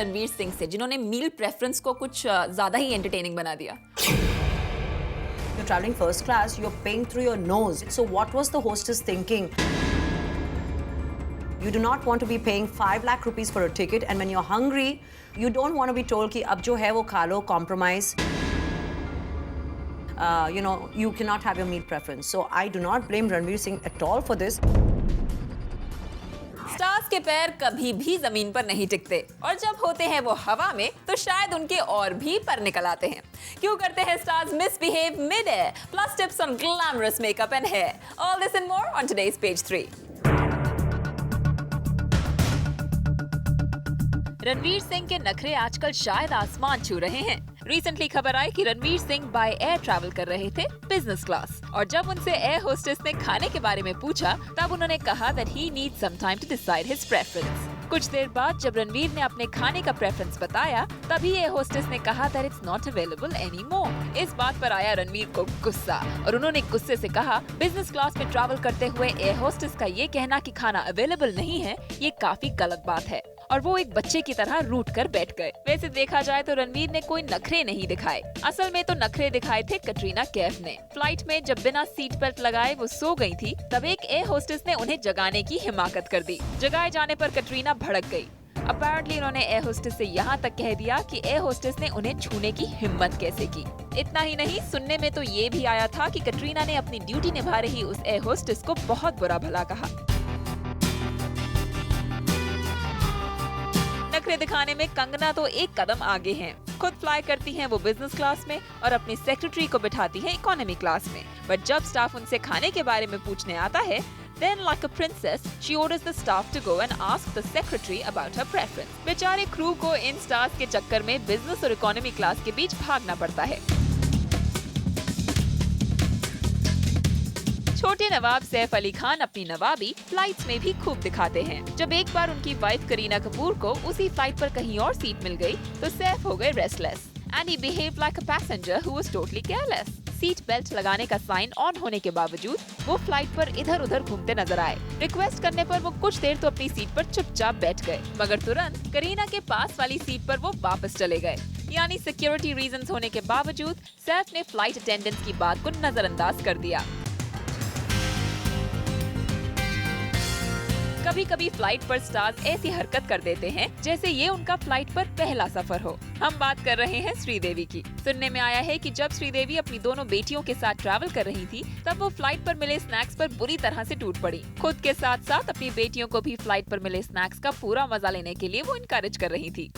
रणवीर सिंह से, जिन्होंने मील प्रेफरेंस को कुछ ज्यादा ही एंटरटेनिंग बना दिया। You're traveling first class, you're paying through your nose. So what was the hostess thinking? You do not want to be paying 5 lakh rupees for a ticket, and when you're hungry, you don't want to be told कि अब जो है वो खा लो, compromise. You cannot have your meal preference. So I do not blame Ranveer Singh at all for this. Stars के पैर कभी भी जमीन पर नहीं टिकते, और जब होते हैं वो हवा में तो शायद उनके और भी पर निकल आते हैं। क्यों करते हैं stars misbehave mid air? Plus tips on glamorous makeup and hair. All this and more on today's page 3। Ranveer Singh के नखरे आजकल शायद आसमान छू रहे हैं। रिसेंटली खबर आई कि Ranveer Singh by air travel कर रहे थे बिजनेस क्लास, और जब उनसे एयर होस्टेस ने खाने के बारे में पूछा तब उन्होंने कहा that he needs some time to decide his preference. कुछ देर बाद जब रणवीर ने अपने खाने का प्रेफरेंस बताया तभी एयर होस्टेस ने कहा that it's not available anymore. इस बात पर आया रणवीर को गुस्सा, और उन्होंने गुस्से से कहा बिजनेस क्लास में ट्रैवल करते हुए एयर होस्टेस का ये कहना कि खाना अवेलेबल नहीं है, ये काफी गलत बात है, और वो एक बच्चे की तरह रूठ कर बैठ गए। वैसे देखा जाए तो रणवीर ने कोई नखरे नहीं दिखाए, असल में तो नखरे दिखाए थे कटरीना कैफ ने। फ्लाइट में जब बिना सीट बेल्ट लगाए वो सो गई थी, तब एक एयर होस्टेस ने उन्हें जगाने की हिमाकत कर दी। जगाए जाने पर कटरीना भड़क गई। अपेरेंटली उन्होंने एयर होस्टेस से यहाँ तक कह दिया कि एयर होस्टेस ने उन्हें छूने की हिम्मत कैसे की। इतना ही नहीं, सुनने में तो ये भी आया था कि कटरीना ने अपनी ड्यूटी निभा रही उस एयर होस्टेस को बहुत बुरा भला कहा। नखरे दिखाने में कंगना तो एक कदम आगे हैं। खुद फ्लाई करती हैं वो बिजनेस क्लास में और अपनी सेक्रेटरी को बिठाती हैं इकोनॉमी क्लास में। बट जब स्टाफ उनसे खाने के बारे में पूछने आता है, then like a princess, she orders the staff to go and ask the secretary about her preference. बेचारे क्रू को इन स्टार्स के चक्कर में बिजनेस और इकोनॉमी क्लास के बीच भागना पड़ता है। छोटे नवाब सैफ अली खान अपनी नवाबी फ्लाइट्स में भी खूब दिखाते हैं। जब एक बार उनकी वाइफ करीना कपूर को उसी फ्लाइट पर कहीं और सीट मिल गई तो सैफ हो गए restless and he behaved like a passenger who was totally careless. Seat belt लगाने का साइन ऑन होने के बावजूद वो फ्लाइट पर इधर उधर घूमते नजर आए। रिक्वेस्ट करने पर वो कुछ देर तो अपनी सीट पर चुपचाप बैठ गए, मगर तुरंत करीना के पास वाली सीट पर वो वापस चले गए। यानी सिक्योरिटी रीजंस होने के बावजूद सैफ ने फ्लाइट अटेंडेंट्स की बात को नजरअंदाज कर दिया। कभी कभी फ्लाइट पर स्टार्स ऐसी हरकत कर देते हैं जैसे ये उनका फ्लाइट पर पहला सफर हो। हम बात कर रहे हैं श्रीदेवी की। सुनने में आया है कि जब श्रीदेवी अपनी दोनों बेटियों के साथ ट्रैवल कर रही थी तब वो फ्लाइट पर मिले स्नैक्स पर बुरी तरह से टूट पड़ी। खुद के साथ साथ अपनी बेटियों को भी फ्लाइट पर मिले स्नैक्स का पूरा मजा लेने के लिए वो इनकरेज कर रही थी।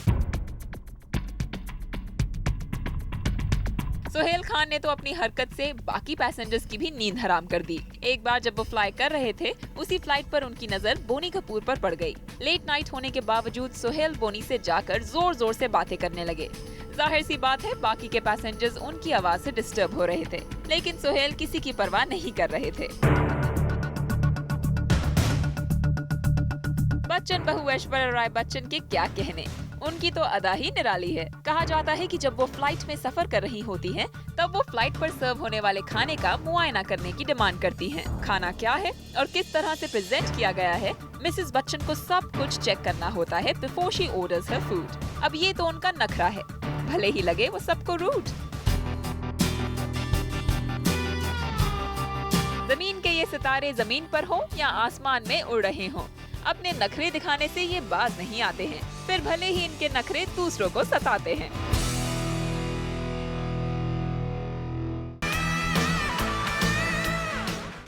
सोहेल खान ने तो अपनी हरकत से बाकी पैसेंजर्स की भी नींद हराम कर दी। एक बार जब वो फ्लाई कर रहे थे उसी फ्लाइट पर उनकी नजर बोनी कपूर पर पड़ गई। लेट नाइट होने के बावजूद सोहेल बोनी से जाकर जोर जोर से बातें करने लगे। जाहिर सी बात है बाकी के पैसेंजर्स उनकी आवाज से डिस्टर्ब हो रहे थे, लेकिन सोहेल किसी की परवाह नहीं कर रहे थे। बच्चन बहू ऐश्वर्या राय बच्चन के क्या कहने, उनकी तो अदा ही निराली है। कहा जाता है कि जब वो फ्लाइट में सफर कर रही होती हैं, तब वो फ्लाइट पर सर्व होने वाले खाने का मुआयना करने की डिमांड करती हैं। खाना क्या है और किस तरह से प्रेजेंट किया गया है, मिसेस बच्चन को सब कुछ चेक करना होता है before she orders her food. अब ये तो उनका नखरा है, भले ही लगे वो सबको रूड। जमीन के ये सितारे जमीन पर हो या आसमान में उड़ रहे हों, अपने नखरे दिखाने से ये बाज नहीं आते हैं, फिर भले ही इनके नखरे दूसरों को सताते हैं।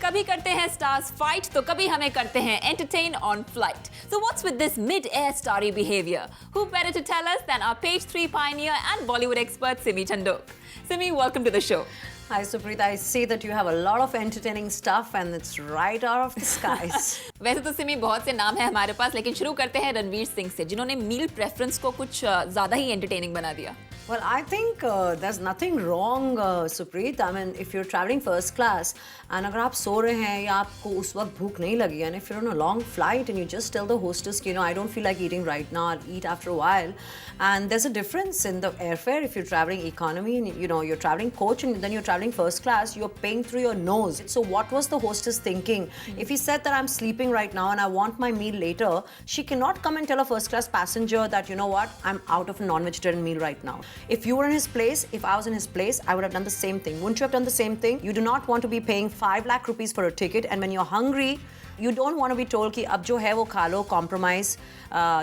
कभी करते हैं स्टार्स फाइट तो कभी हमें करते हैं entertain on flight. So what's with this mid-air starry behavior? Who better to tell us than our page 3 pioneer and Bollywood expert Simi Chandok. Simi, welcome to the show. Hi Supreet, I see that you have a lot of entertaining stuff and it's right out of the skies. वैसे तो सिमी बहुत से नाम है हमारे पास, लेकिन शुरू करते हैं रणवीर सिंह से, जिन्होंने मील प्रेफरेंस को कुछ ज्यादा ही एंटरटेनिंग बना दिया। Well, I think there's nothing wrong, Supreet. I mean, if you're traveling first class and अगर आप सो रहे हैं या आपको उस वक्त भूख नहीं लगी, and if you're on a long flight and you just tell the hostess, you know, I don't feel like eating right now, I'll eat after a while. And there's a difference in the airfare if you're traveling economy and, you know, you're traveling coach and then you're traveling first class, you're paying through your nose. So what was the hostess thinking? If he said that I'm sleeping right now and I want my meal later, she cannot come and tell a first class passenger that, you know what, I'm out of a non-vegetarian meal right now. If you were in his place, if I was in his place, I would have done the same thing. Wouldn't you have done the same thing? You do not want to be paying 5 lakh rupees for a ticket, and when you're hungry, you don't want to be told कि अब जो है वो खा लो, compromise,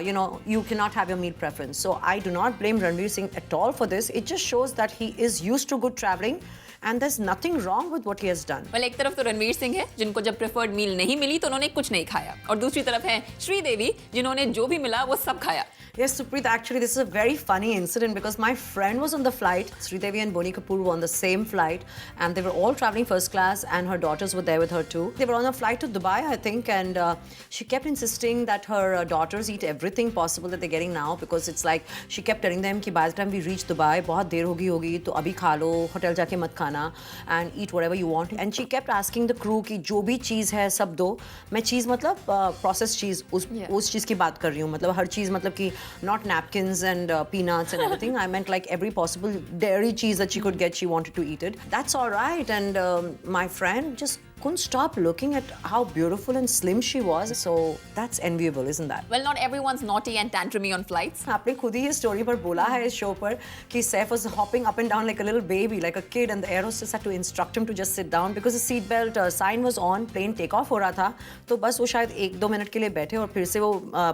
you know, you cannot have your meal preference. So I do not blame Ranveer Singh at all for this. It just shows that he is used to good traveling. And there's nothing wrong with what he has done. Well, एक तरफ तो रणवीर सिंह है जिनको जब preferred मील नहीं मिली तो उन्होंने कुछ नहीं खाया, और दूसरी तरफ है श्रीदेवी जिन्होंने जो भी मिला वो सब खाया. Yes, Supreet, actually this is a very funny incident because my friend was on the flight. Sridevi and Bonnie Kapoor were on the same flight and they were all traveling first class and her daughters were there with her too. They were on a flight to Dubai, I think, and she kept insisting that her daughters eat everything possible that they're getting now because it's like she kept telling them कि by the time we reach Dubai, बहुत देर होगी तो अभी खा लो, hotel जाके मत खाना, and eat whatever you want. And she kept asking the crew कि जो भी चीज़ है सब दो. मैं चीज़ मतलब processed चीज़ उस चीज़ की बात कर रही हूँ, मतलब हर चीज़ मतलब कि not napkins and peanuts and everything. I meant like every possible dairy cheese that she could get, she wanted to eat it. That's all right. And my friend just couldn't stop looking at how beautiful and slim she was. So that's enviable, isn't that? Well, not everyone's naughty and tantrumy on flights. आपने खुद ही ये story पर बोला है इस show पर कि Saif was hopping up and down like a little baby, like a kid, and the air hostess had to instruct him to just sit down because the seat belt sign was on, plane take off हो रहा था, तो बस वो शायद 1-2 minute के लिए बैठे और फिर से वो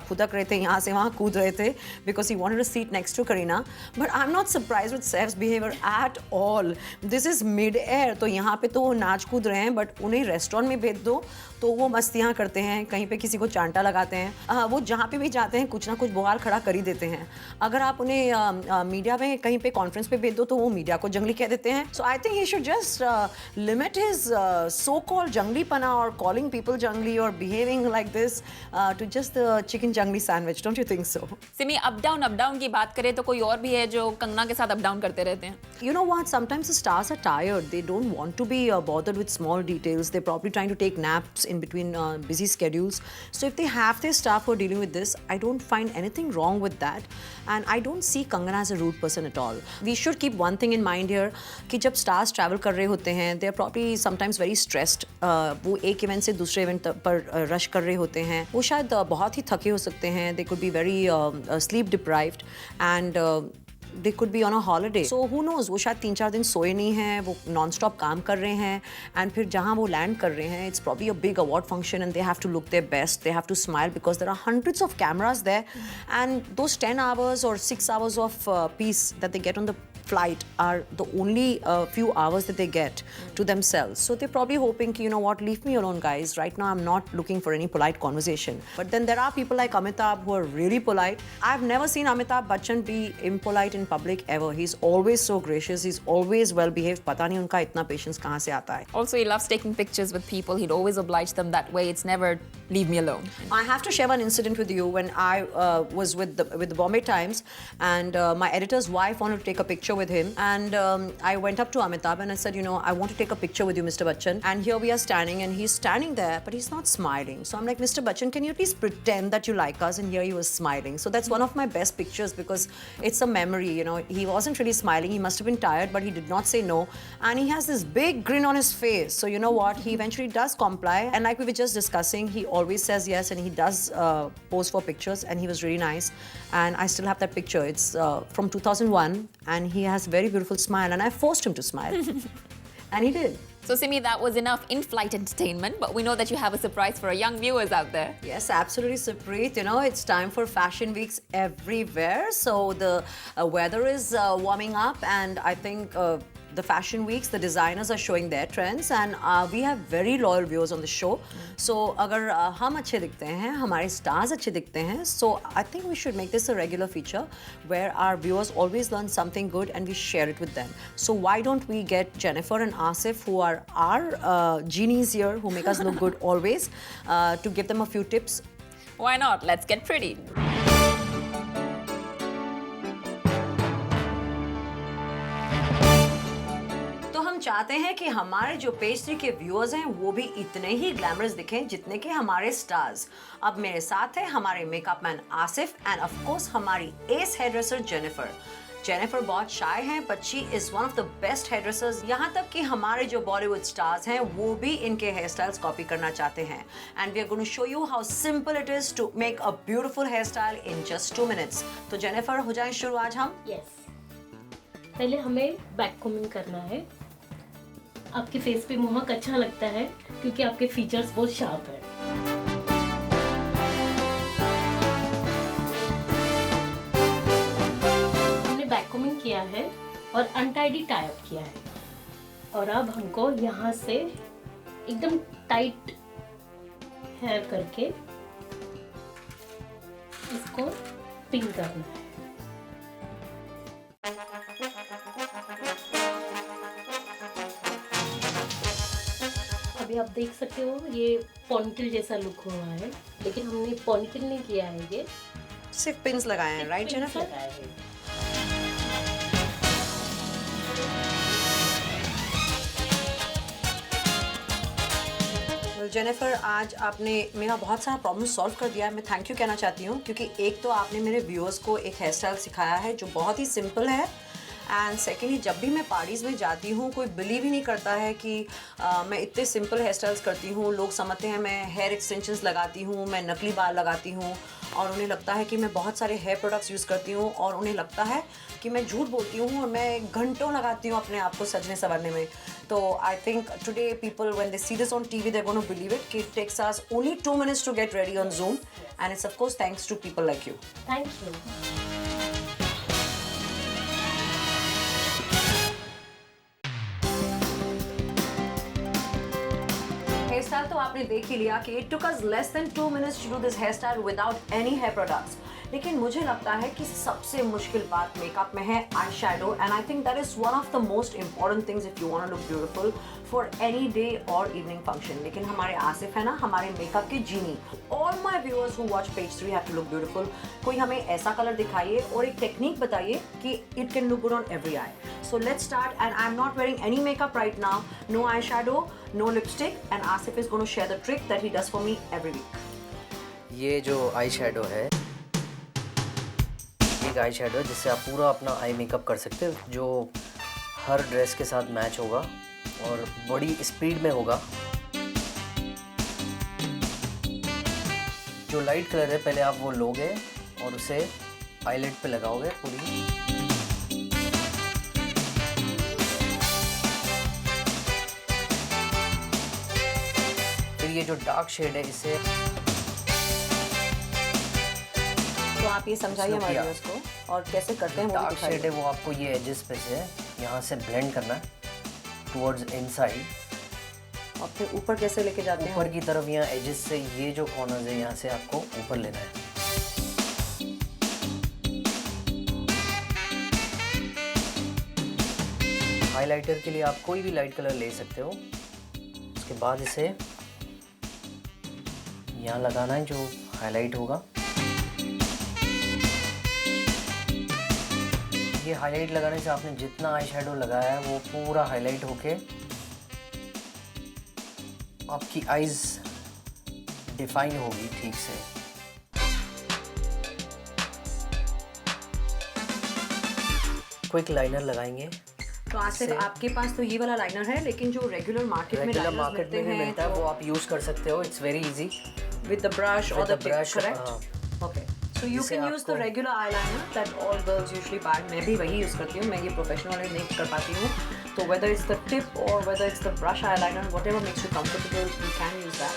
फुदक रहे थे, यहाँ से वहाँ कूद रहे थे because he wanted a seat next to Kareena. But I'm not surprised with Saif's behavior at all. This is mid-air, तो यहाँ पे तो वो नाच कूद रहे हैं, but उन्हें रेस्टोरेंट में भेज दो तो वो मस्तियाँ करते हैं, कहीं पे किसी को चांटा लगाते हैं, वो जहाँ पे भी जाते हैं कुछ ना कुछ बवाल खड़ा कर ही देते हैं. अगर आप उन्हें मीडिया में कहीं पे कॉन्फ्रेंस पे भेज दो तो वो मीडिया को जंगली कह देते हैं. So I think he should just limit his so called जंगलीपना और कॉलिंग पीपल जंगली और behaving like this to just the chicken jungli sandwich. Don't you think so? Simi, up down की बात करें तो कोई और भी है जो कंगना के साथ अप डाउन करते रहते हैं. You know what? Sometimes the stars are tired. They don't want to be bothered with small details. They're probably trying to take naps in between busy schedules. So if they have their staff who are dealing with this, I don't find anything wrong with that. And I don't see Kangana as a rude person at all. We should keep one thing in mind here कि जब stars travel कर रहे होते हैं, they are probably sometimes very stressed. वो एक event से दूसरे event पर rush कर रहे होते हैं. वो शायद बहुत ही थके हो सकते हैं. They could be very sleep deprived and they could be on a holiday. So who knows, वो शायद 3-4 दिन सोए नहीं हैं, वो non-stop काम कर रहे हैं, and फिर जहाँ वो land कर रहे हैं, it's probably a big award function and they have to look their best, they have to smile because there are hundreds of cameras there, and those 10 hours or 6 hours of peace that they get on the flight are the only few hours that they get to themselves. So they're probably hoping, you know what, leave me alone guys, right now I'm not looking for any polite conversation. But then there are people like Amitabh who are really polite. I've never seen Amitabh Bachchan be impolite in public ever. He's always so gracious, he's always well behaved. पता नहीं उनका इतना patience कहाँ से आता है. Also, he loves taking pictures with people. He'd always oblige them that way. It's never leave me alone. I have to share one incident with you when I was with the Bombay Times, and my editor's wife wanted to take a picture with him, and I went up to Amitabh and I said, you know, I want to take a picture with you, Mr. Bachchan. And here we are standing, and he's standing there, but he's not smiling. So I'm like, Mr. Bachchan, can you at least pretend that you like us? And here he was smiling. So that's one of my best pictures because it's a memory. You know, he wasn't really smiling. He must have been tired, but he did not say no. And he has this big grin on his face. So you know what? He eventually does comply. And like we were just discussing, he always says yes, and he does pose for pictures. And he was really nice. And I still have that picture. It's from 2001, and he has a very beautiful smile. And I forced him to smile, and he did. So Simi, that was enough in-flight entertainment, but we know that you have a surprise for our young viewers out there. Yes, absolutely, Supreet. You know, it's time for fashion weeks everywhere. So the weather is warming up, and I think the fashion weeks, the designers are showing their trends, and we have very loyal viewers on the show. So अगर हम अच्छे दिखते हैं, हमारे stars अच्छे दिखते हैं, so I think we should make this a regular feature where our viewers always learn something good and we share it with them. So why don't we get Jennifer and Asif, who are our genies here, who make us look good always, to give them a few tips? Why not? Let's get pretty. चाहते हैं कि हमारे जो page 3 के viewers हैं वो भी इतने ही ग्लैमरस दिखें जितने कि हमारे स्टार्स। अब मेरे साथ है हमारे makeup man Asif and of course हमारी ace hairdresser Jennifer. Jennifer बहुत शाय हैं but she is one of the best hairdressers. यहाँ तक कि हमारे जो बॉलीवुड स्टार्स हैं वो भी इनके हेयर स्टाइल्स कॉपी करना चाहते हैं। And we are going to show you how simple it is to make a beautiful hair style in just 2 minutes. तो जेनिफर हो जाए शुरू आज हम। यस, पहले हमें बैक कॉमिंग करना है। आपके फेस पे मोहक अच्छा लगता है क्योंकि आपके फीचर्स बहुत शार्प है। हमने बैक कॉमिंग किया है और अनटाइडी टाई अप किया है और अब हमको यहाँ से एकदम टाइट हेयर करके इसको पिन करना है। अभी आप देख सकते हो ये पॉनीटेल जैसा लुक हुआ है, लेकिन हमने पॉनीटेल नहीं किया है, ये सिर्फ पिंस लगाए हैं, राइट जेनिफर? लगाया है। जेनिफर आज आपने मेरा बहुत सारा प्रॉब्लम सॉल्व कर दिया है। मैं थैंक यू कहना चाहती हूँ क्योंकि एक तो आपने मेरे व्यूअर्स को एक हेयर स्टाइल सिखाया है जो बहुत ही सिंपल है एंड सेकेंडली जब भी मैं पार्टीज़ में जाती हूँ कोई बिलीव ही नहीं करता है कि मैं इतने सिंपल हेयर स्टाइल्स करती हूँ। लोग समझते हैं मैं हेयर एक्सटेंशंस लगाती हूँ, मैं नकली बाल लगाती हूँ और उन्हें लगता है कि मैं बहुत सारे हेयर प्रोडक्ट्स यूज़ करती हूँ और उन्हें लगता है कि मैं झूठ बोलती हूँ और मैं घंटों लगाती हूँ अपने आप को सजने संवरने में। तो I think today people when they see this on TV they are gonna believe it कि it takes us only 2 minutes to get ready on Zoom and it's of course thanks to people like you. Thank you. Hairstyle तो आपने देख ही लिया कि it took us less than 2 minutes to do this hairstyle without any hair products. लेकिन मुझे लगता है कि सबसे मुश्किल बात मेकअप में है eye shadow and I think that is one of the most important things if you want to look beautiful for any day और इवनिंग फंक्शन। लेकिन हमारे आसिफ है ना हमारे मेकअप के genie. All my viewers who watch page 3 have to look beautiful. कोई हमें ऐसा कलर दिखाइए और एक टेक्निक बताइए कि it can look good on every eye. So let's start and I am not wearing any makeup right now, no eye shadow, no lipstick and Asif is gonna share the trick that he does for me every week. ये जो eye shadow है एक eye shadow है जिससे आप पूरा अपना eye makeup कर सकते हो, जो हर ड्रेस के साथ मैच होगा और बड़ी स्पीड में होगा। जो लाइट कलर है पहले आप वो लोगे और उसे आईलिड पे लगाओगे पूरी। फिर ये जो डार्क शेड है इसे तो आप ये समझाइए हमारे व्यूअर्स को और कैसे करते हैं वो भी डार्क शेड है दिखाइए। वो आपको ये एजेस पे से यहाँ से ब्लेंड करना है टुवर्ड्स इनसाइड और फिर ऊपर कैसे लेके जाते हैं? ऊपर की तरफ यहाँ एजेस से ये जो कॉर्नर्स है यहाँ से आपको ऊपर लेना है। हाइलाइटर के लिए आप कोई भी लाइट कलर ले सकते हो। उसके बाद इसे यहाँ लगाना है जो हाईलाइट होगा। ये हाईलाइट लगाने से आपने जितना आई शैडो लगाया है वो पूरा हाईलाइट होके आपकी आईज डिफाइन होगी ठीक से। क्विक लाइनर लगाएंगे। तो आसिफ आपके पास तो ये वाला लाइनर है लेकिन जो रेगुलर मार्केट में रेगुलर लाइनर्स मार्केट मिलते में भी हैं मिलता है वो आप यूज़ कर सकते हो। It's very easy with the brush or With the the brush, correct? Okay. So you जिससे can use the आपको- regular eyeliner that all girls usually buy. मैं भी वही यूज़ करती हूँ, मैं ये प्रोफेशनल वाले नहीं कर पाती हूँ। तो whether it's the tip or whether it's the brush eyeliner, whatever makes you comfortable, you can use that.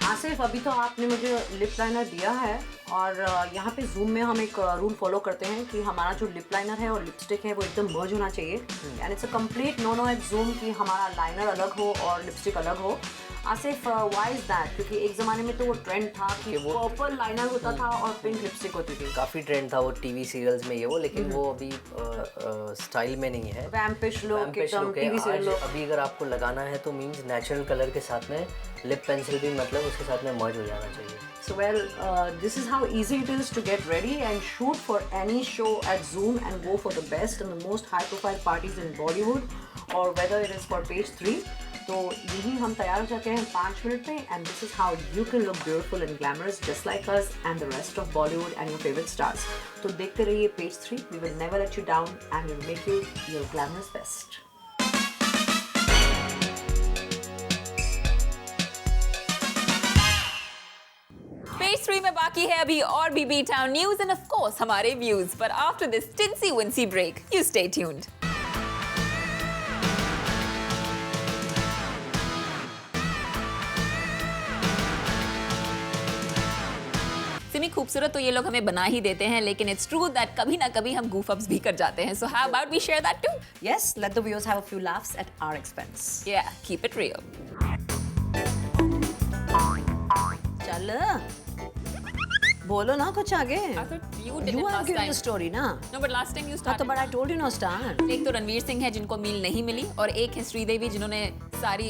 Asif अभी तो आपने मुझे लिप लाइनर दिया है और यहाँ पे जूम में हम एक रूल फॉलो करते हैं कि हमारा जो लिप लाइनर है और लिपस्टिक है वो एकदम मर्ज होना चाहिए and it's a complete no at zoom कि हमारा लाइनर अलग हो और लिपस्टिक अलग हो। Asif why is that? क्योंकि एक ज़माने में तो वो ट्रेंड था कि पर्पल लाइनर होता था और पिंक लिपस्टिक होती थी। काफ़ी ट्रेंड था वो टीवी सीरियल्स में ये वो, लेकिन वो अभी स्टाइल में नहीं है। वैम्पिश लुक Vampish एकदम look है। टीवी आज सीरियल लुक। अभी अगर आपको लगाना है तो मीन्स नेचुरल कलर के साथ में लिप पेंसिल भी मतलब उसके साथ में मर्ज हो जाना चाहिए। So well, this is how easy it is to get ready and shoot for any show at Zoom and go for the best and the most high-profile parties in Bollywood, or whether it is for page 3. तो यही हम तैयार हो जाते हैं 5 minute में, and this is how you can look beautiful and glamorous just like us and the rest of Bollywood and your favorite stars. तो देखते रहिए page 3. We will never let you down and we'll make you your glamorous best. Page 3 में बाकी है अभी और भी B town news and of course हमारे व्यूज, पर after this teensy weensy break you stay tuned. Simi, खूबसूरत तो ये लोग हमें बना ही देते हैं, लेकिन इट्स ट्रू दैट कभी ना कभी हम goof ups भी कर जाते हैं. So how about we share that too? Yes, let the viewers have a few laughs at our expense. Yeah, keep it real. चल बोलो ना कुछ आगे. I thought you did You it are last giving time. the story ना. No, but last time you हाँ started. तो but I told you now start. एक तो रणवीर सिंह है जिनको मील नहीं मिली, और एक है श्रीदेवी जिन्होंने सारी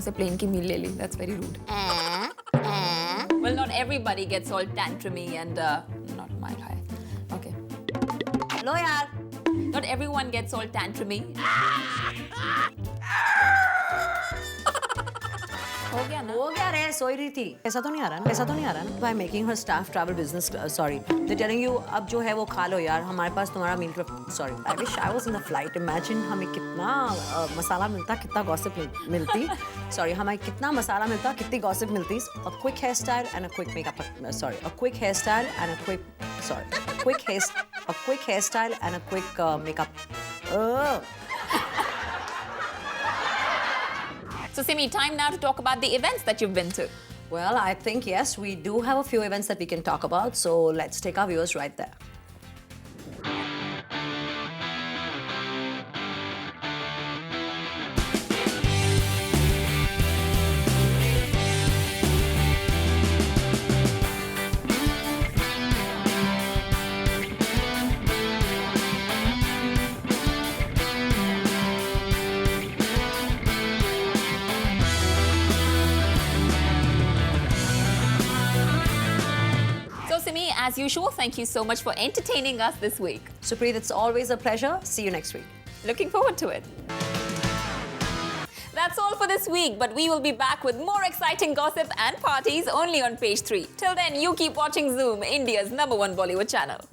से प्लेन की मील ले ली. That's very rude. Well, not everybody gets all tantrumy and not my high. Okay. लो यार. Not everyone gets all tantrumy. हो गया ना? हो गया रे, सोई रही थी. ऐसा तो नहीं आ रहा ना, ऐसा तो नहीं आ रहा ना. By making her staff travel business, sorry, they're telling you अब जो है वो खा लो यार, हमारे पास तुम्हारा मील का, sorry, I wish I was in the flight. Imagine हमें कितना मसाला मिलता, कितना gossip मिलती. Sorry, हमें कितना मसाला मिलता, कितनी gossip मिलती. A quick hairstyle and a quick makeup. Sorry, a quick hairstyle and a quick, sorry, a quick hairstyle and a quick makeup. So Simi, time now to talk about the events that you've been to. Well, I think yes, we do have a few events that we can talk about. So let's take our viewers right there. As usual, thank you so much for entertaining us this week. Supreet, it's always a pleasure. See you next week. Looking forward to it. That's all for this week, but we will be back with more exciting gossip and parties only on page 3. Till then, you keep watching Zoom, India's #1 Bollywood channel.